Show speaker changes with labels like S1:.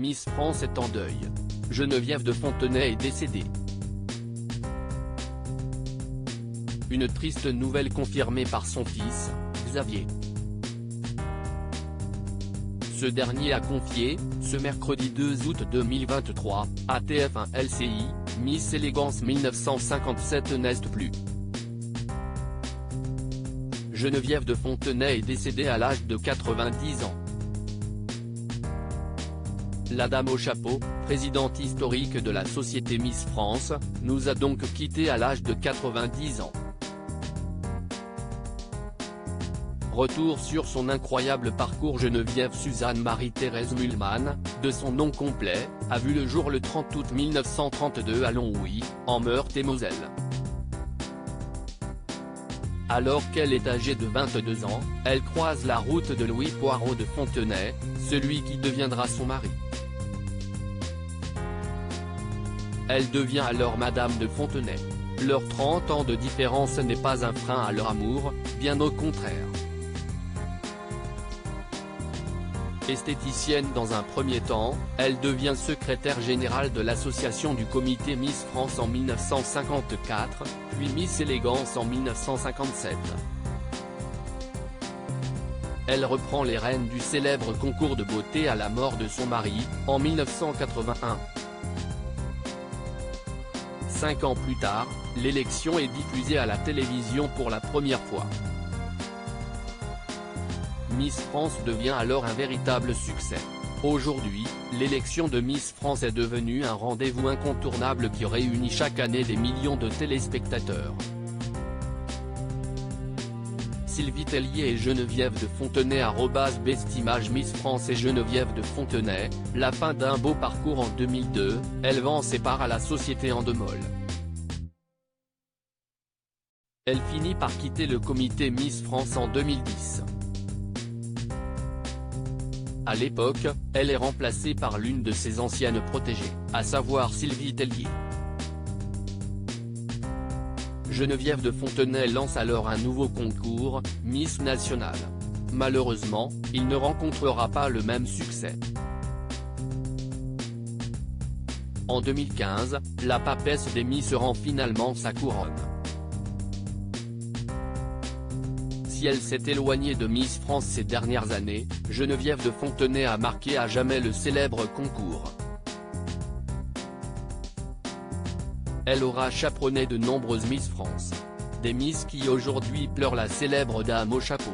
S1: Miss France est en deuil. Geneviève de Fontenay est décédée. Une triste nouvelle confirmée par son fils, Xavier. Ce dernier a confié, ce mercredi 2 août 2023, à TF1 LCI, Miss Élégance 1957 n'est plus. Geneviève de Fontenay est décédée à l'âge de 90 ans. La dame au chapeau, présidente historique de la société Miss France, nous a donc quittés à l'âge de 90 ans. Retour sur son incroyable parcours. Geneviève Suzanne Marie-Thérèse Mühlmann, de son nom complet, a vu le jour le 30 août 1932 à Longwy, en Meurthe-et-Moselle. Alors qu'elle est âgée de 22 ans, elle croise la route de Louis Poirot de Fontenay, celui qui deviendra son mari. Elle devient alors Madame de Fontenay. Leur 30 ans de différence n'est pas un frein à leur amour, bien au contraire. Esthéticienne dans un premier temps, elle devient secrétaire générale de l'association du comité Miss France en 1954, puis Miss Élégance en 1957. Elle reprend les rênes du célèbre concours de beauté à la mort de son mari, en 1981. 5 ans plus tard, l'élection est diffusée à la télévision pour la première fois. Miss France devient alors un véritable succès. Aujourd'hui, l'élection de Miss France est devenue un rendez-vous incontournable qui réunit chaque année des millions de téléspectateurs. Sylvie Tellier et Geneviève de Fontenay @bestimage Miss France et Geneviève de Fontenay, la fin d'un beau parcours en 2002, elle vend ses parts à la société Endemol. Elle finit par quitter le comité Miss France en 2010. À l'époque, elle est remplacée par l'une de ses anciennes protégées, à savoir Sylvie Tellier. Geneviève de Fontenay lance alors un nouveau concours, Miss Nationale. Malheureusement, il ne rencontrera pas le même succès. En 2015, la papesse des Miss rend finalement sa couronne. Si elle s'est éloignée de Miss France ces dernières années, Geneviève de Fontenay a marqué à jamais le célèbre concours. Elle aura chaperonné de nombreuses Miss France. Des Miss qui aujourd'hui pleurent la célèbre dame au chapeau.